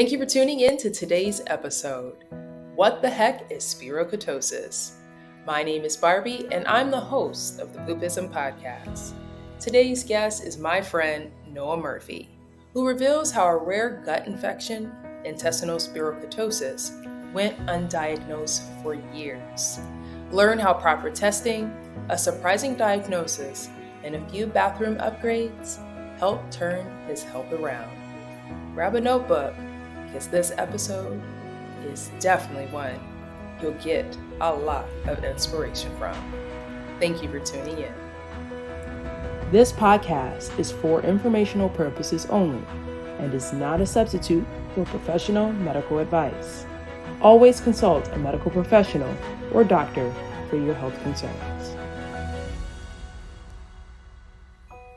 Thank you for tuning in to today's episode. What the heck is Spirochetosis? My name is Barbie, and I'm the host of the Poopism Podcast. Today's guest is my friend Noah Murphy, who reveals how a rare gut infection, intestinal spirochetosis, went undiagnosed for years. Learn how proper testing, a surprising diagnosis, and a few bathroom upgrades helped turn his health around. Grab a notebook, because this episode is definitely one you'll get a lot of inspiration from. Thank you for tuning in. This podcast is for informational purposes only and is not a substitute for professional medical advice. Always consult a medical professional or doctor for your health concerns.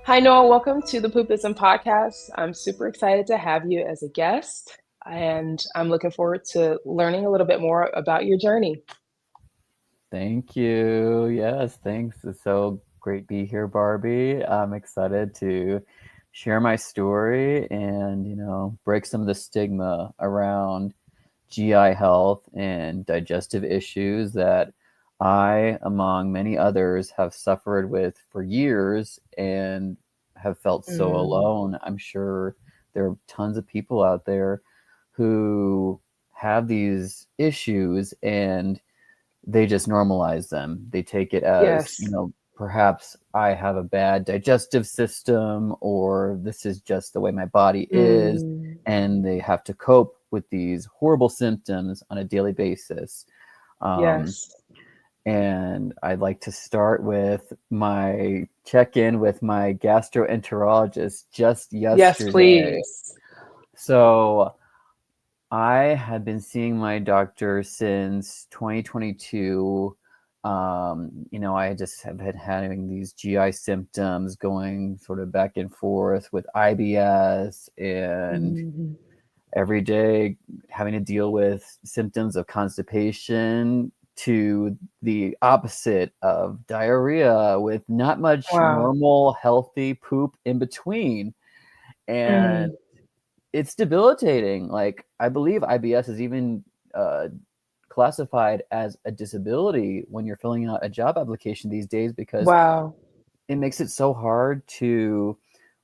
Hi, Noah. Welcome to the Poopism Podcast. I'm super excited to have you as a guest, and I'm looking forward to learning a little bit more about your journey. Thank you. Yes, thanks. It's so great to be here, Barbie. I'm excited to share my story and, break some of the stigma around GI health and digestive issues that I, among many others, have suffered with for years and have felt so alone. I'm sure there are tons of people out there who have these issues and they just normalize them. They take it as, perhaps I have a bad digestive system, or this is just the way my body is, and they have to cope with these horrible symptoms on a daily basis. And I'd like to start with my check-in with my gastroenterologist just yesterday. Yes, please. So I had been seeing my doctor since 2022. I just have been having these GI symptoms going sort of back and forth with IBS and every day having to deal with symptoms of constipation to the opposite of diarrhea with not much normal, healthy poop in between. And it's debilitating. Like, I believe IBS is even classified as a disability when you're filling out a job application these days, because it makes it so hard to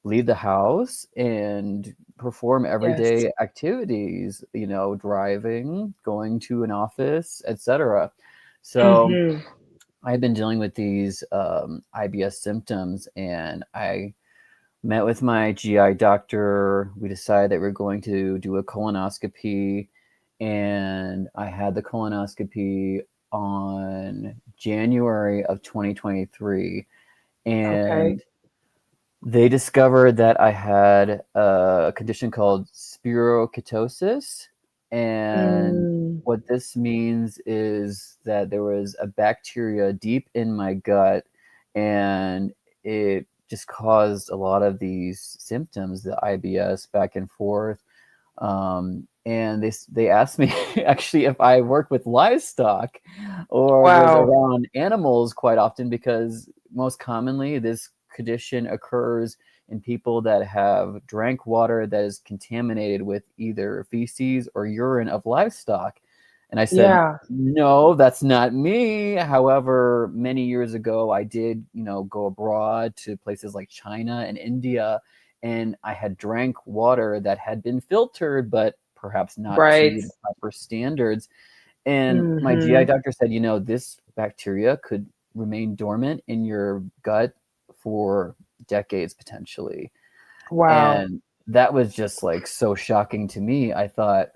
leave the house and perform everyday activities, driving, going to an office, etc. So I've been dealing with these IBS symptoms, and I met with my GI doctor. We decided that we're going to do a colonoscopy, and I had the colonoscopy on January of 2023. And they discovered that I had a condition called spirochetosis. And what this means is that there was a bacteria deep in my gut, and it just caused a lot of these symptoms, the IBS back and forth. And they asked me actually if I work with livestock or was around animals quite often, because most commonly this condition occurs in people that have drank water that is contaminated with either feces or urine of livestock. And I said, no, that's not me. However, many years ago, I did, go abroad to places like China and India, and I had drank water that had been filtered, but perhaps not to the proper standards. And my GI doctor said, this bacteria could remain dormant in your gut for decades, potentially. And that was just like so shocking to me. I thought,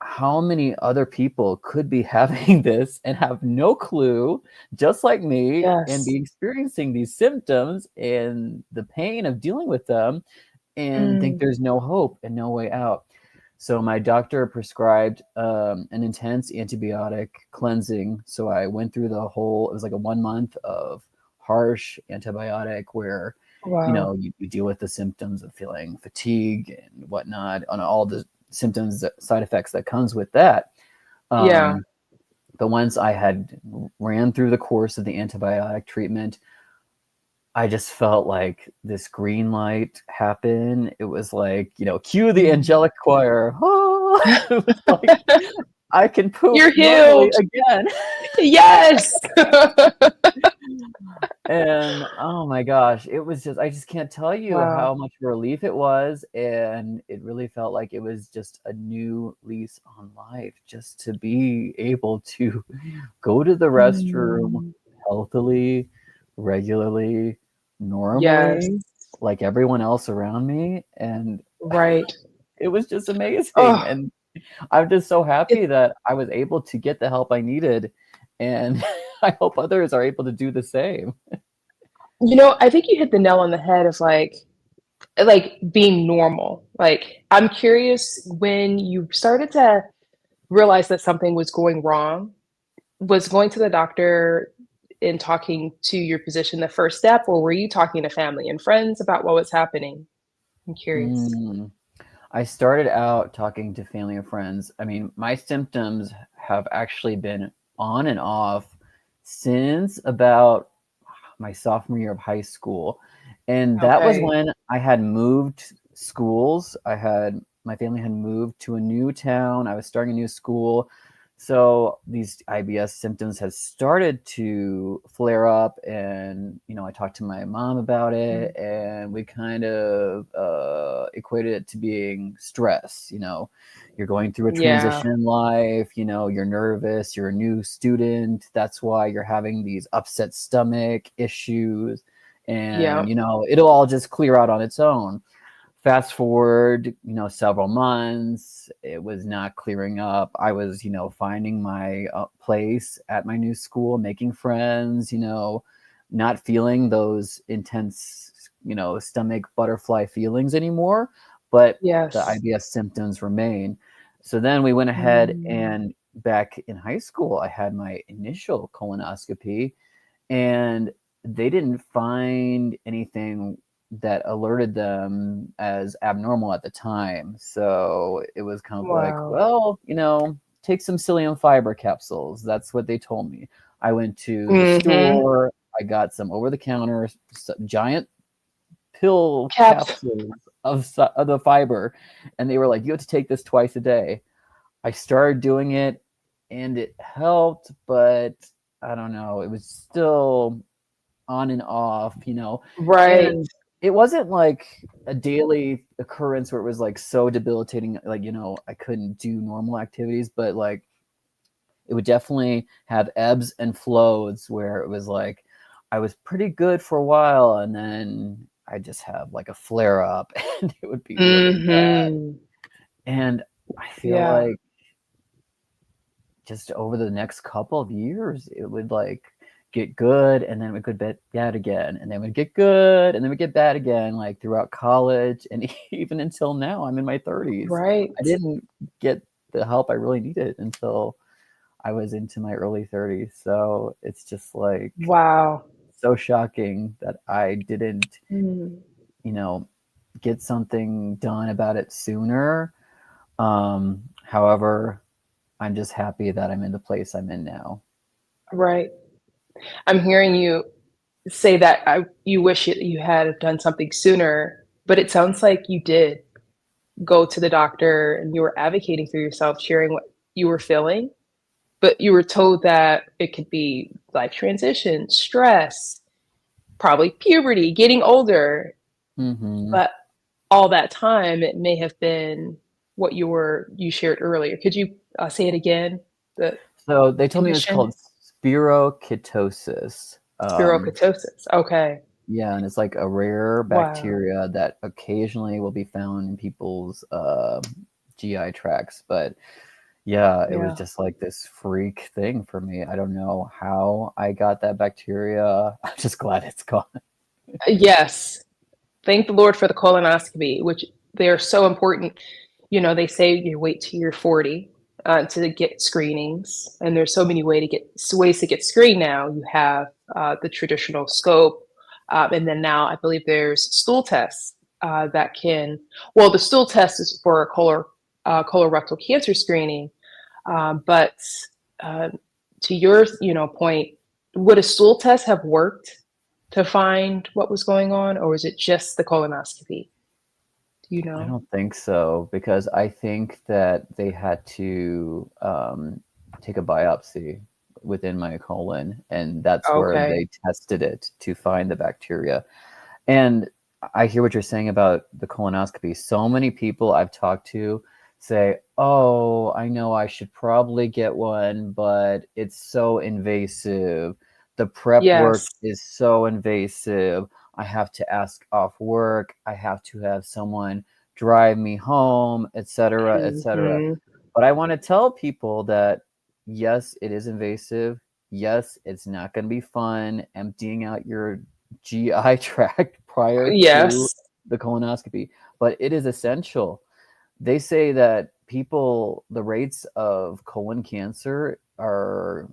how many other people could be having this and have no clue, just like me, and be experiencing these symptoms and the pain of dealing with them, and think there's no hope and no way out. So my doctor prescribed an intense antibiotic cleansing. So I went through it was like a 1 month of harsh antibiotic where, you deal with the symptoms of feeling fatigue and whatnot, on all the symptoms, side effects that comes with that. But once I had ran through the course of the antibiotic treatment, I just felt like this green light happen. It was like, cue the angelic choir. It was like, I can poop You're normally healed. again. Yes. And oh my gosh, it was just, I just can't tell you Wow. how much relief it was. And it really felt like it was just a new lease on life, just to be able to go to the restroom Mm. healthily, regularly, Yes. normally, like everyone else around me. And Right. it was just amazing. Oh, And I'm just so it, happy that I was able to get the help I needed. And I hope others are able to do the same. I think you hit the nail on the head of like being normal. Like, I'm curious when you started to realize that something was going wrong, was going to the doctor and talking to your physician the first step, or were you talking to family and friends about what was happening? I'm curious. Mm. I started out talking to family and friends. I mean, my symptoms have actually been on and off since about my sophomore year of high school. And that was Okay. when I had moved schools. My family had moved to a new town. I was starting a new school. So these IBS symptoms had started to flare up, and I talked to my mom about it, and we kind of equated it to being stress. You're going through a Yeah. transition in life. You're nervous. You're a new student. That's why you're having these upset stomach issues, Yeah. and it'll all just clear out on its own. Fast forward, several months, it was not clearing up. I was, finding my place at my new school, making friends, not feeling those intense, stomach butterfly feelings anymore, but the Yes. IBS symptoms remain. So then we went ahead, Mm. and back in high school, I had my initial colonoscopy, and they didn't find anything that alerted them as abnormal at the time. So it was kind of like, Wow. well, take some psyllium fiber capsules. That's what they told me. I went to the Mm-hmm. store. I got some over the counter giant pill Caps. capsules of the fiber. And they were like, you have to take this twice a day. I started doing it, and it helped, but I don't know. It was still on and off, Right. and it wasn't like a daily occurrence where it was like so debilitating, like, I couldn't do normal activities, but like it would definitely have ebbs and flows where it was like I was pretty good for a while, and then I just have like a flare up and it would be really bad. Mm-hmm. And I feel Yeah. like just over the next couple of years, it would like get good, and then it would get bad again, and then it would get good, and then it would get bad again, like throughout college, and even until now, I'm in my 30s. Right. I didn't get the help I really needed until I was into my early 30s. So it's just like Wow. so shocking that I didn't, Mm. you know, get something done about it sooner. However, I'm just happy that I'm in the place I'm in now. Right. I'm hearing you say that you wish you had done something sooner, but it sounds like you did go to the doctor and you were advocating for yourself, sharing what you were feeling, but you were told that it could be life transition, stress, probably puberty, getting older. Mm-hmm. But all that time, it may have been what you shared earlier. Could you say it again? The So they told me it was condition? called spirochetosis. Spirochetosis. Okay. Yeah, and it's like a rare Wow. bacteria that occasionally will be found in people's GI tracts. But yeah, it was Yeah. just like this freak thing for me. I don't know how I got that bacteria. I'm just glad it's gone. Yes. Thank the Lord for the colonoscopy, which they're so important. They say you wait till you're 40 to get screenings, and there's so many ways to get screened now. You have the traditional scope, and then now I believe there's stool tests that can. Well, the stool test is for colorectal cancer screening, but uh, to your point, would a stool test have worked to find what was going on, or was it just the colonoscopy? Do you I know? don't think so, because I think that they had to take a biopsy within my colon, and that's where Okay. they tested it to find the bacteria. And I hear what you're saying about the colonoscopy. So many people I've talked to say, "Oh, I know I should probably get one, but it's so invasive. The prep work Yes. is so invasive. I have to ask off work. I have to have someone drive me home, etc., etc." Hmm. But I want to tell people that yes, it is invasive. Yes, it's not going to be fun emptying out your GI tract prior to Yes. the colonoscopy, but it is essential. They say that the rates of colon cancer are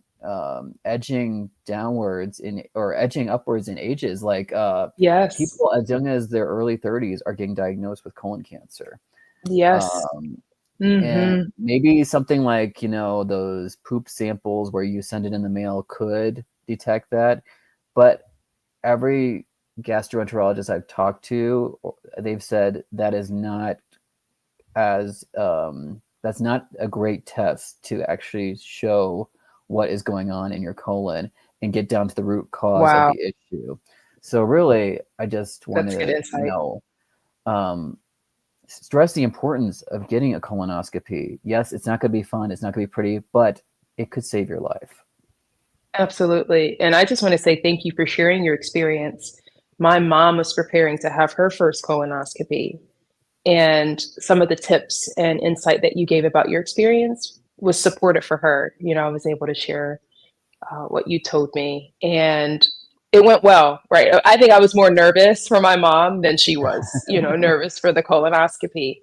edging downwards or edging upwards in ages. Like Yes. people as young as their early 30s are getting diagnosed with colon cancer. Yes. Um, and Hmm. maybe something like, those poop samples where you send it in the mail could detect that. But every gastroenterologist I've talked to, they've said that is not that's not a great test to actually show what is going on in your colon and get down to the root cause of Wow. the issue. So really, I just That's wanted good to, insight. um, stress the importance of getting a colonoscopy. Yes, it's not going to be fun. It's not going to be pretty, but it could save your life. Absolutely. And I just want to say thank you for sharing your experience. My mom was preparing to have her first colonoscopy, and some of the tips and insight that you gave about your experience was supportive for her. I was able to share what you told me, and it went well, right? I think I was more nervous for my mom than she was, nervous for the colonoscopy.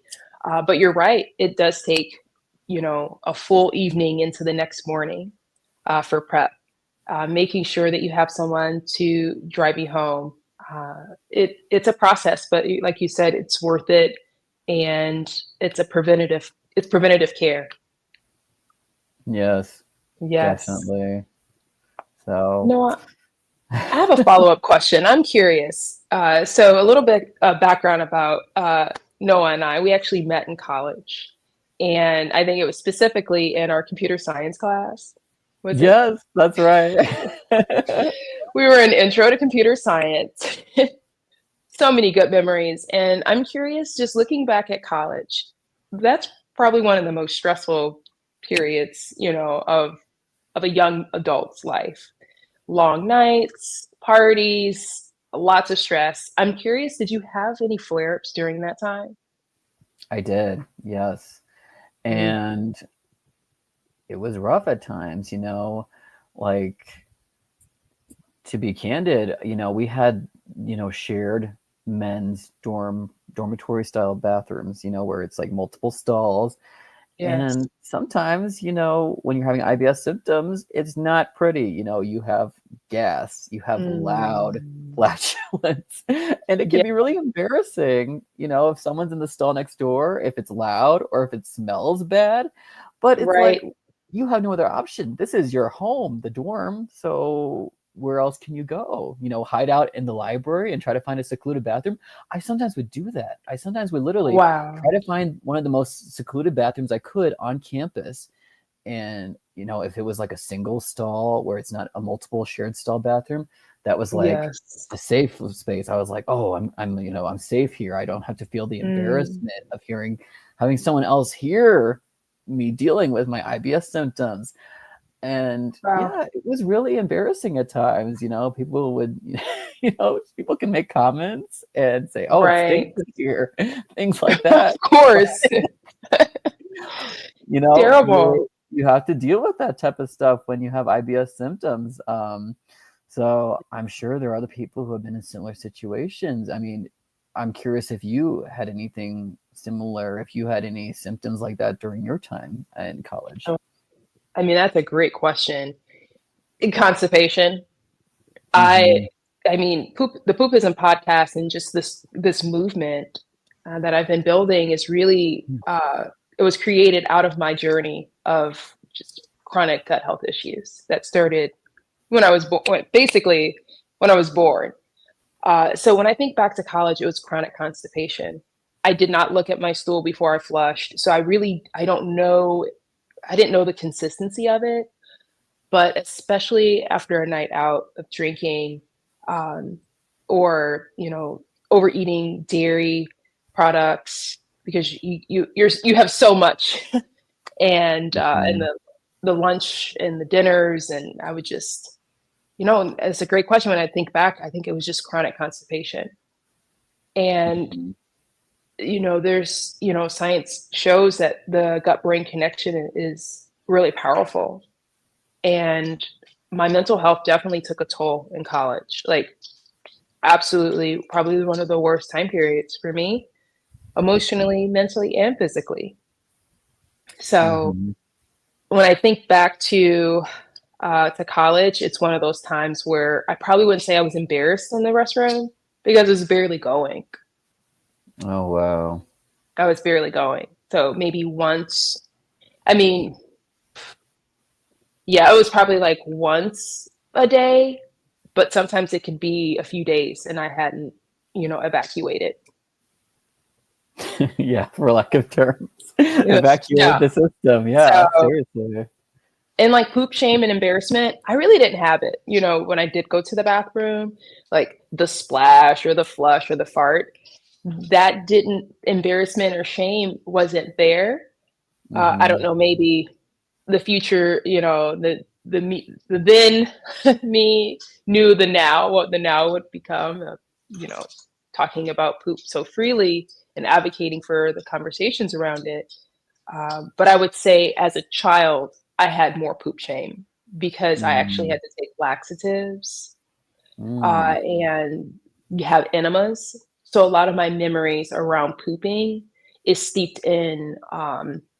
But you're right, it does take, a full evening into the next morning for prep, making sure that you have someone to drive you home. It's a process, but like you said, it's worth it, and it's preventative care. Yes, Yes. definitely. So, No, I have a follow-up question. I'm curious. So a little bit of background about Noah and I. We actually met in college, and I think it was specifically in our computer science class. Was it? yes, that's right. We were in Intro to Computer Science. So many good memories, and I'm curious, just looking back at college, that's probably one of the most stressful periods, of a young adult's life. Long nights, parties, lots of stress. I'm curious, did you have any flare-ups during that time? I did, yes. Mm. And it was rough at times, like, to be candid, we had, shared men's dormitory style bathrooms, where it's like multiple stalls. Yes. And sometimes, when you're having IBS symptoms, it's not pretty. You have gas, you have loud Mm. flatulence, and it can Yeah, be really embarrassing, if someone's in the stall next door, if it's loud or if it smells bad. But it's like, right, you have no other option. This is your home, the dorm. So where else can you go? Hide out in the library and try to find a secluded bathroom. I sometimes would do that. I sometimes would literally wow, try to find one of the most secluded bathrooms I could on campus. And, if it was like a single stall where it's not a multiple shared stall bathroom, that was like yes. a safe space. I was like, oh, I'm safe here. I don't have to feel the Mm, embarrassment of having someone else hear me dealing with my IBS symptoms. And wow, yeah, it was really embarrassing at times. People would, people can make comments and say, oh, it stinks right. in here, things like Of that. course. you know Terrible. you have to deal with that type of stuff when you have IBS symptoms. So I'm sure there are other people who have been in similar situations. I mean, I'm curious if you had anything similar, if you had any symptoms like that during your time in college. Oh, I mean, that's a great question. Constipation. I Hmm. I mean, the Poopism Podcast and just this movement that I've been building is really it was created out of my journey of just chronic gut health issues that started when I was basically when I was born. So when I think back to college, it was chronic constipation. I did not look at my stool before I flushed. So I don't know, I didn't know the consistency of it. But especially after a night out of drinking, um, or, overeating dairy products, because you have so much, and Mhm. the lunch and the dinners, and I would just, it's a great question. When I think back, I think it was just chronic constipation. And, Mhm. there's, science shows that the gut brain connection is really powerful. And my mental health definitely took a toll in college. Like, absolutely, probably one of the worst time periods for me, emotionally, mentally, and physically. So Mhm. when I think back to college, it's one of those times where I probably wouldn't say I was embarrassed in the restroom, because it was barely going. Oh, wow. I was barely going. So maybe once, I mean, yeah, it was probably like once a day, but sometimes it could be a few days and I hadn't, evacuated. Yeah, for lack of terms. Yes. Evacuate Yeah. the system. So, Yeah, seriously. and like poop shame and embarrassment, I really didn't have it. When I did go to the bathroom, like the splash or the flush or the fart, that didn't, embarrassment or shame wasn't there. I don't Mhm. know, maybe the future, the then me knew the now, what the now would become, you know, talking about poop so freely and advocating for the conversations around it. But I would say as a child, I had more poop shame because I actually Mm. had to take laxatives, Mm. and you have enemas. So a lot of my memories around pooping is steeped in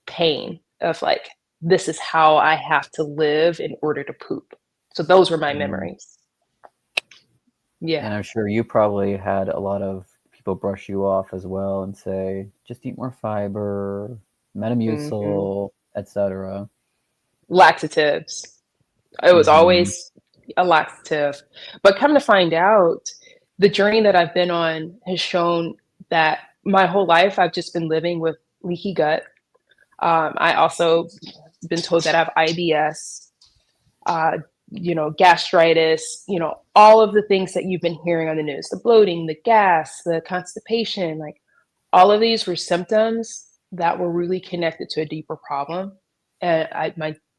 pain of like, this is how I have to live in order to poop. So those were my Mm. memories. And Yeah. I'm sure you probably had a lot of people brush you off as well and say, just eat more fiber, Hmm. Metamucil, etc. Laxatives. It was Mhm. always a laxative. But come to find out, the journey that I've been on has shown that my whole life I've just been living with leaky gut. I also been told that I have IBS, gastritis, all of the things that you've been hearing on the news, the bloating, the gas, the constipation, like all of these were symptoms that were really connected to a deeper problem. And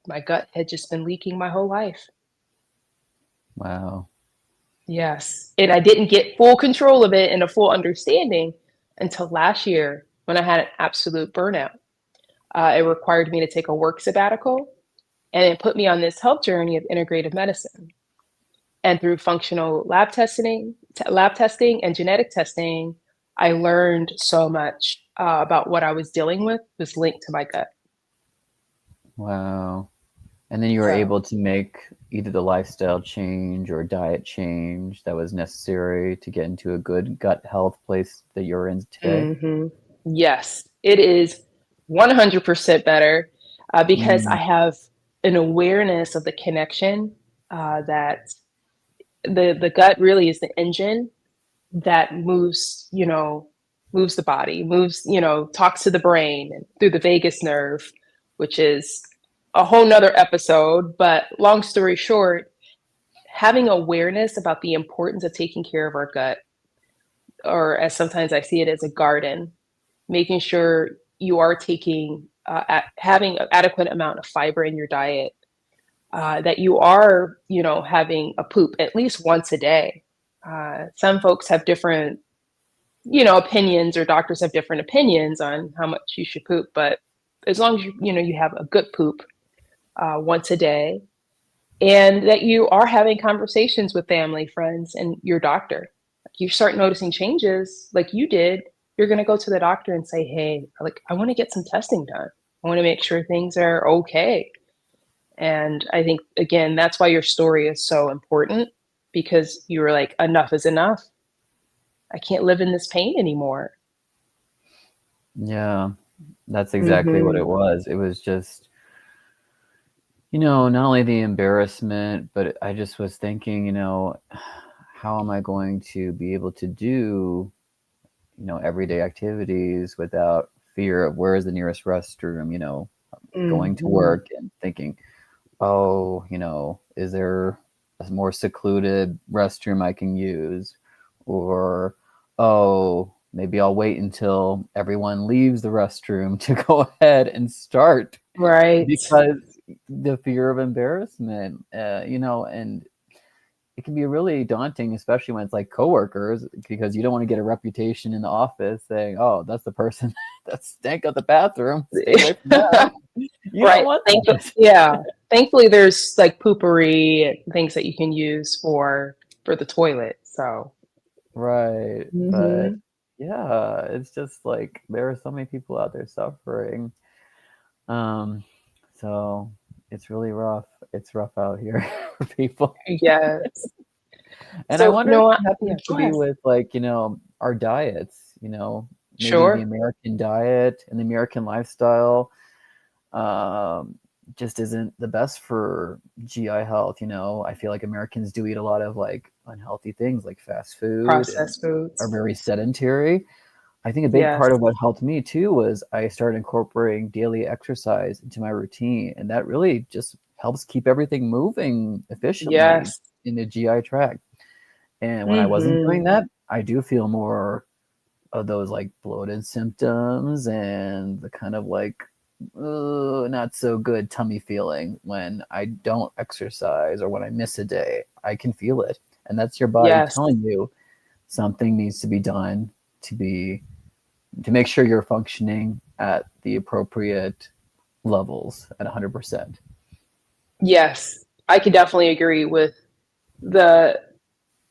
my gut had just been leaking my whole life. Wow. Yes. And I didn't get full control of it and a full understanding until last year when I had an absolute burnout. It required me to take a work sabbatical, and it put me on this health journey of integrative medicine. And through functional lab testing and genetic testing, I learned so much about what I was dealing with was linked to my gut. Wow. And then you were So, able to make either the lifestyle change or diet change that was necessary to get into a good gut health place that you're in today. hmm, yes, it is 100% better, because I Mm. have an awareness of the connection, that the gut really is the engine that moves the body, talks to the brain and through the vagus nerve, which is a whole nother episode. But long story short, having awareness about the importance of taking care of our gut, or as sometimes I see it, as a garden, making sure you are having an adequate amount of fiber in your diet, that you are, having a poop at least once a day. Some folks have different, opinions, or doctors have different opinions on how much you should poop. But as long as you have a good poop once a day, and that you are having conversations with family, friends, and your doctor, you start noticing changes like you did. You're going to go to the doctor and say, hey, like, I want to get some testing done. I want to make sure things are okay. And I think, again, that's why your story is so important, because you were like, enough is enough. I can't live in this pain anymore. Yeah, that's exactly what Hmm. it was. It was just, not only the embarrassment, but I just was thinking, how am I going to be able to do, everyday activities without fear of where is the nearest restroom, going to Mhm. work and thinking, oh, is there a more secluded restroom I can use? Or, oh, maybe I'll wait until everyone leaves the restroom to go ahead and start, Right. because the fear of embarrassment, and it can be really daunting, especially when it's like coworkers, because you don't want to get a reputation in the office saying, "Oh, that's the person that stank up the bathroom. Stay away from them." You don't Right. want that. Yeah. Thankfully, there's like poopery and things that you can use for the toilet. So. Right. But Mhm. yeah, it's just like there are so many people out there suffering. Um, so it's really rough. It's rough out here for people. Yes. And I So, wonder if it yeah, happens to go be ahead. with like, our diets, maybe the Sure. American diet and the American lifestyle um, just isn't the best for GI health. I feel like Americans do eat a lot of like unhealthy things like fast food and Processed are foods. very sedentary. I think a big Yes. part of what helped me too was I started incorporating daily exercise into my routine, and that really just helps keep everything moving efficiently Yes. in the GI tract. And when I wasn't doing Mhm. that, I do feel more of those like bloated symptoms and the kind of like not so good tummy feeling when I don't exercise or when I miss a day. I can feel it. And that's your body Yes. telling you something needs to be done to be to make sure you're functioning at the appropriate levels at 100%. Yes. I could definitely agree with the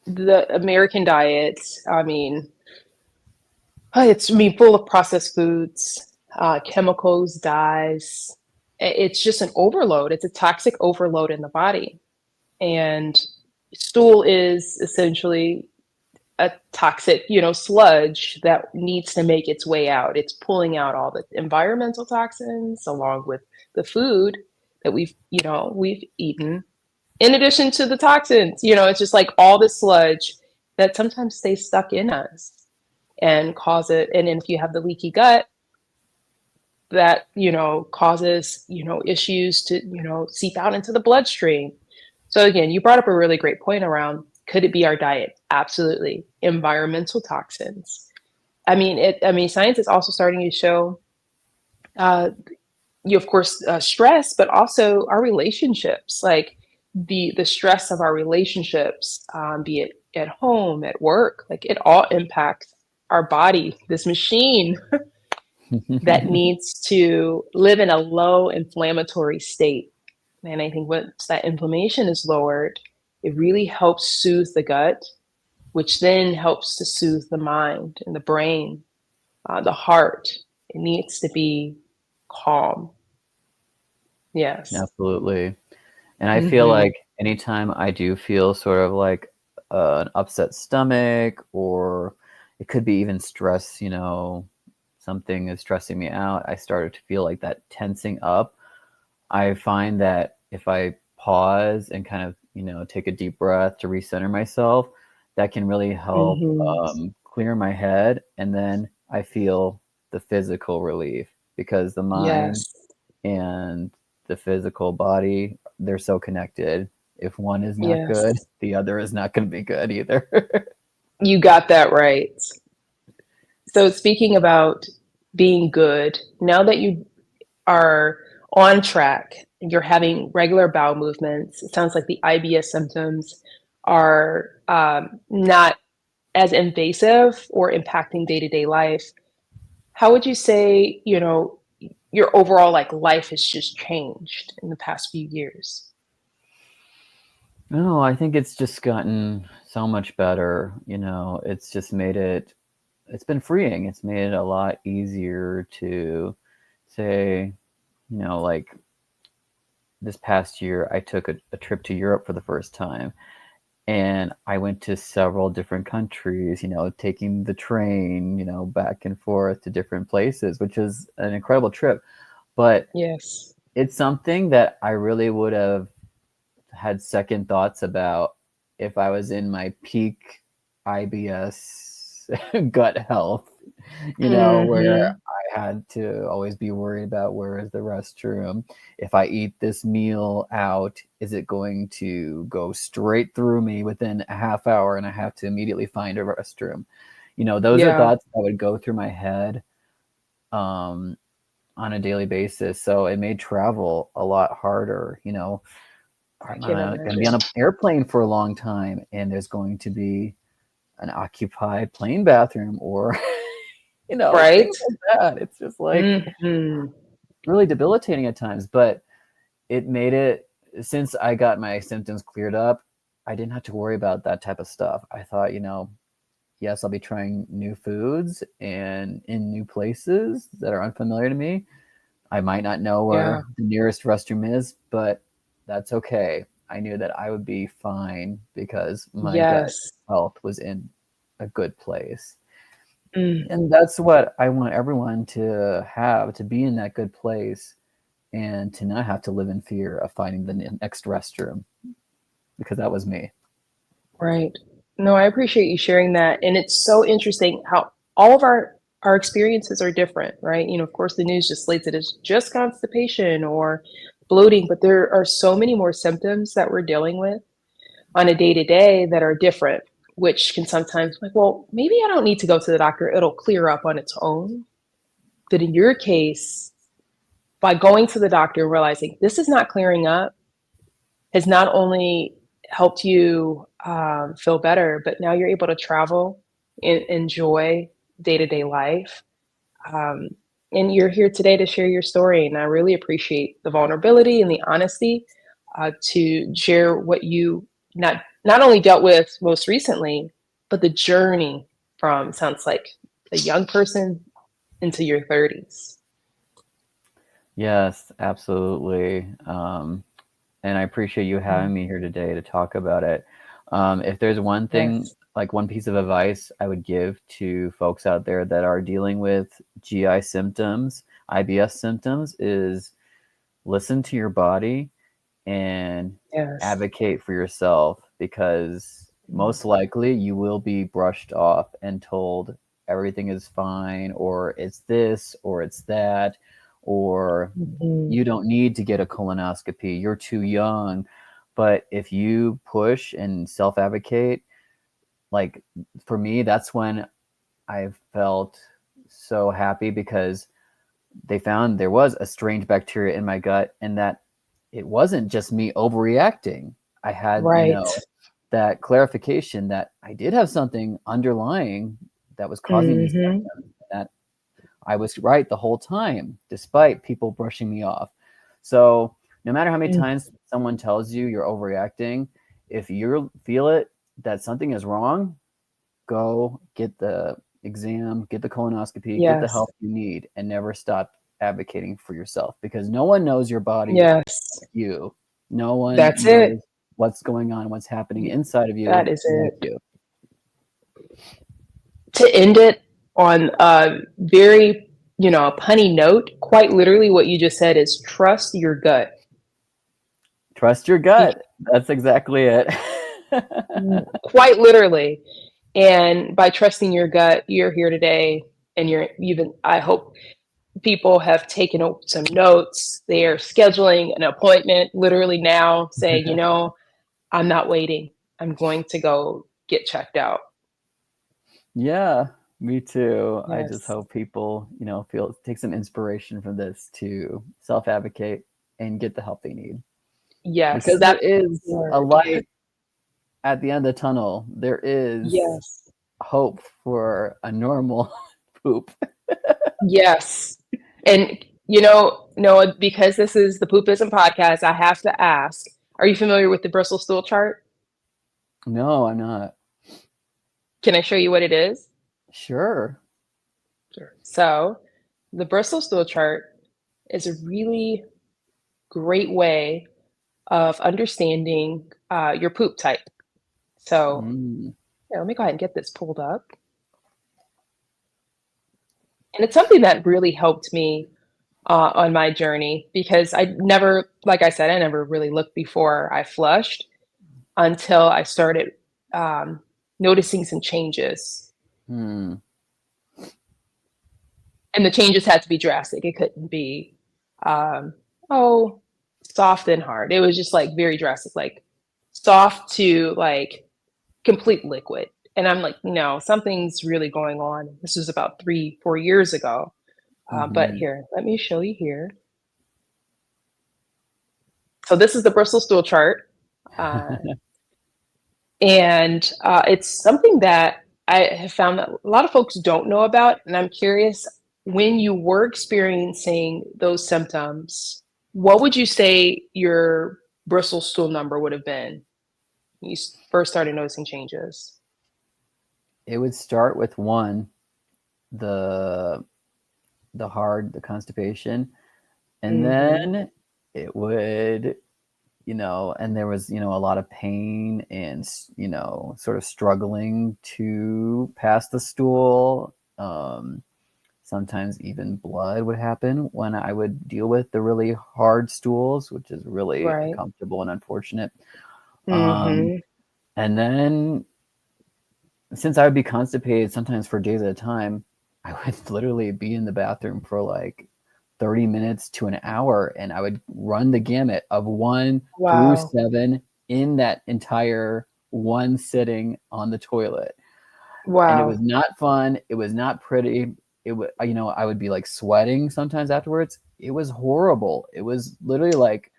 the American diet. I mean, full of processed foods, chemicals, dyes. It's just an overload. It's a toxic overload in the body. And stool is essentially a toxic, sludge that needs to make its way out. It's pulling out all the environmental toxins along with the food that we've eaten. In addition to the toxins, it's just like all this sludge that sometimes stays stuck in us and cause it. And then if you have the leaky gut, that causes issues to seep out into the bloodstream. So again, you brought up a really great point around, could it be our diet? Absolutely. Environmental toxins. I mean science is also starting to show uh you of course stress, but also our relationships, like the stress of our relationships, be it at home, at work, like it all impacts our body, this machine that needs to live in a low inflammatory state. And I think once that inflammation is lowered, it really helps soothe the gut, which then helps to soothe the mind and the brain, the heart. It needs to be calm. Yes. Absolutely. And I feel Hmm. like anytime I do feel sort of like an upset stomach, or it could be even stress, something is stressing me out, I started to feel like that tensing up. I find that if I pause and kind of, take a deep breath to recenter myself, that can really help Hmm. clear my head. And then I feel the physical relief because the mind Yes. and the physical body, they're so connected. If one is not good, Yes. the other is not going to be good either. You got that right. So speaking about being good, now that you are on track, you're having regular bowel movements, it sounds like the IBS symptoms are not as invasive or impacting day-to-day life. How would you say, your overall like life has just changed in the past few years? No, I think it's just gotten so much better. It's just it's been freeing. It's made it a lot easier to say, like this past year, I took a trip to Europe for the first time. And I went to several different countries, taking the train, back and forth to different places, which is an incredible trip. But Yes. it's something that I really would have had second thoughts about if I was in my peak IBS gut health, where Mm-hmm. I had to always be worried about where is the restroom. If I eat this meal out, is it going to go straight through me within a half hour and I have to immediately find a restroom? Those are Yeah, thoughts that would go through my head on a daily basis. So it made travel a lot harder. I I'm can going to be on imagine. an airplane for a long time and there's going to be an occupied plane bathroom or, Right? things like that. It's just like Mm-hmm. really debilitating at times, but it made it, since I got my symptoms cleared up, I didn't have to worry about that type of stuff. I thought, yes, I'll be trying new foods and in new places that are unfamiliar to me. I might not know Yeah. where the nearest restroom is, but that's okay. I knew that I would be fine because my gut Yes. health was in a good place. Mm. And that's what I want everyone to have, to be in that good place and to not have to live in fear of finding the next restroom, because that was me. Right. No, I appreciate you sharing that. And it's so interesting how all of our experiences are different, right? Of course, the news just slates it as just constipation or bloating, but there are so many more symptoms that we're dealing with on a day to day that are different, which can sometimes like, well, maybe I don't need to go to the doctor. It'll clear up on its own. But in your case, by going to the doctor and realizing this is not clearing up has not only helped you feel better, but now you're able to travel and enjoy day to day life. Um, and you're here today to share your story. And I really appreciate the vulnerability and the honesty to share what you not only dealt with most recently, but the journey from sounds like a young person into your 30s. Yes, absolutely. And I appreciate you having me here today to talk about it. If there's one thing, Yes. like one piece of advice I would give to folks out there that are dealing with GI symptoms, IBS symptoms, is listen to your body and Yes. advocate for yourself, because most likely you will be brushed off and told everything is fine, or it's this, or it's that, or Mhm. you don't need to get a colonoscopy, you're too young. But if you push and self advocate, like for me, that's when I felt so happy, because they found there was a strange bacteria in my gut and that it wasn't just me overreacting. I had, Right. that clarification that I did have something underlying that was causing these Hmm. symptoms, that I was right the whole time, despite people brushing me off. So no matter how many times someone tells you you're overreacting, if you feel it, that something is wrong, go get the exam, get the colonoscopy, get the Yes. help you need, and never stop advocating for yourself, because no one knows your body Yes. like you. No one That's it. knows what's going on, what's happening inside of That you is like it. you. To end it on a very, a punny note, quite literally what you just said is trust your gut. Trust your Be- gut. That's exactly it. Quite literally. And by trusting your gut, you're here today and you're even, I hope people have taken some notes. They are scheduling an appointment literally now, saying, I'm not waiting. I'm going to go get checked out. Yeah, me too. I just Yes. hope people, take some inspiration from this to self advocate and get the help they need. Yes. Because there That is a word. light at the end of the tunnel. There is Yes. hope for a normal poop. Yes. And, Noah, because this is the Poopism Podcast, I have to ask, are you familiar with the Bristol stool chart? No, I'm not. Can I show you what it is? Sure. Sure. So, the Bristol stool chart is a really great way of understanding your poop type. So, Mm. let me go ahead and get this pulled up. And it's something that really helped me on my journey because I never, like I said, I never really looked before I flushed. until I started noticing some changes. Hmm. And the changes had to be drastic. It couldn't be, um, soft and hard. It was just like very drastic, like soft to like complete liquid. And I'm like, no, something's really going on. This was about 3, 4 years ago. But Mm-hmm. here, let me show you here. So this is the Bristol stool chart. And it's something that I have found that a lot of folks don't know about. And I'm curious, when you were experiencing those symptoms, what would you say your Bristol stool number would have been when you first started noticing changes? It would start with one, the constipation, and Mm-hmm. then it would, and there was, a lot of pain and, sort of struggling to pass the stool. Sometimes even blood would happen when I would deal with the really hard stools, which is really Right. uncomfortable and unfortunate. Um, Mm-hmm. and then since I would be constipated sometimes for days at a time, I would literally be in the bathroom for like 30 minutes to an hour, and I would run the gamut of 1 through Wow. 7 in that entire one sitting on the toilet. And it was Wow. not fun. It was not pretty. It would, I would be like sweating sometimes afterwards. It was horrible. It was literally like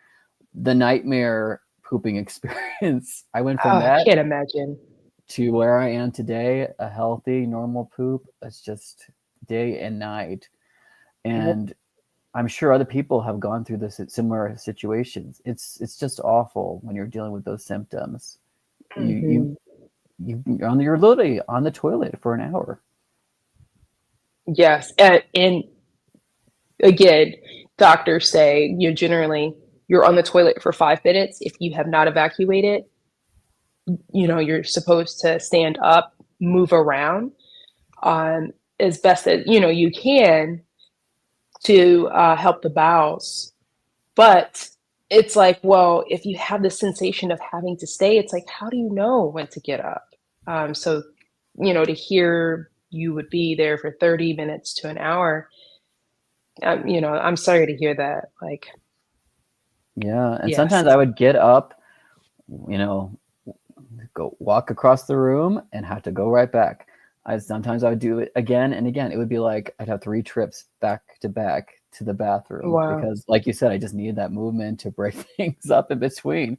the nightmare pooping experience. I went from I that can't imagine. to where I am today, a healthy, normal poop. It's just day and night. And I'm sure other people have gone through this similar situations. It's just awful when you're dealing with those symptoms. You Mm-hmm. you're literally on the toilet for an hour. Yes. And again, doctors say generally you're on the toilet for 5 minutes. If you have not evacuated, you're supposed to stand up, move around, as best as you can to help the bowels. But it's like, well, if you have the sensation of having to stay, it's like, how do you know when to get up? So, to hear you would be there for 30 minutes to an hour, I'm sorry to hear that. Like, Yeah, and yes. sometimes I would get up, you know, go walk across the room and have to go right back. Sometimes I would do it again and again. It would be like I'd have 3 trips back to the bathroom Wow. because, like you said, I just needed that movement to break things up in between.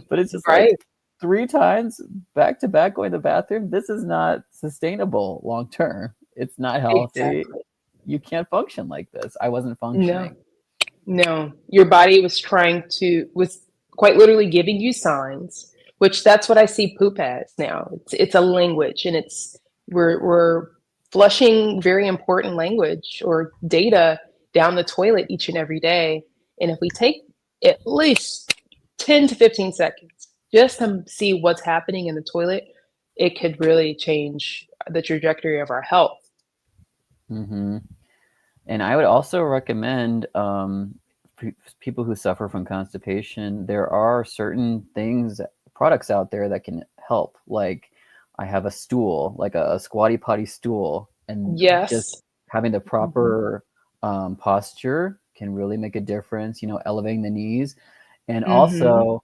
But it's just like Right. 3 times back to back going to the bathroom. This is not sustainable long term. It's not healthy. Exactly. You can't function like this. I wasn't No. functioning. No, your body was quite literally giving you signs, which that's what I see poop as now. It's a language, and we're flushing very important language or data down the toilet each and every day. And if we take at least 10 to 15 seconds just to see what's happening in the toilet, it could really change the trajectory of our health. Hmm. And I would also recommend people who suffer from constipation. There are certain products out there that can help. Like I have a stool, like a squatty potty stool, and just Yes. having the Mhm. proper posture can really make a difference. Elevating the knees, and Mhm. also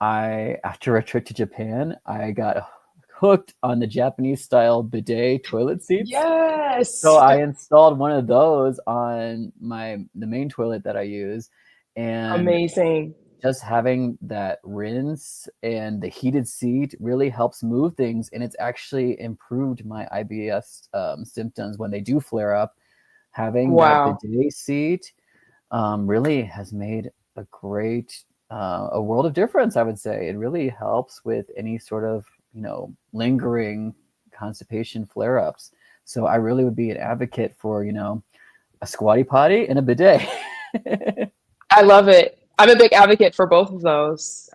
after a trip to Japan, I got hooked on the Japanese style bidet toilet seats. So Yes. I installed one of those on the main toilet that I use, and Amazing. just having that rinse and the heated seat really helps move things, and it's actually improved my IBS symptoms when they do flare up. Having that Wow. bidet seat really has made a world of difference, I would say. It really helps with any sort of, lingering constipation flare-ups. So I really would be an advocate for, a squatty potty and a bidet. I love it. I'm a big advocate for both of those.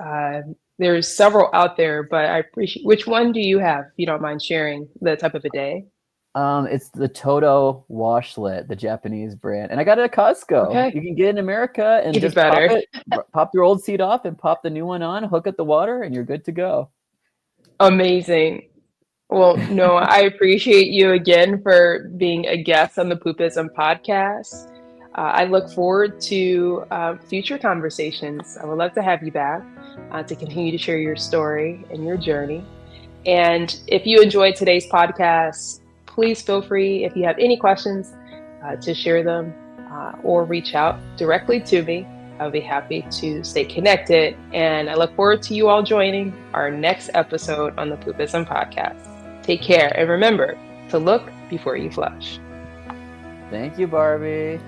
There's several out there, but I appreciate which one do you have, if you don't mind sharing the type of a day? It's the Toto washlet, the Japanese brand, and I got it at Costco. You Okay. can get it in America and Even just pop better. it, pop your old seat off and pop the new one on, hook up the water, and you're good to go. Amazing. Well, no, I appreciate you again for being a guest on the Poopism Podcast. I look forward to future conversations. I would love to have you back to continue to share your story and your journey. And if you enjoyed today's podcast, please feel free, if you have any questions, to share them or reach out directly to me. I'll be happy to stay connected. And I look forward to you all joining our next episode on the Poopism Podcast. Take care, and remember to look before you flush. Thank you, Barbie.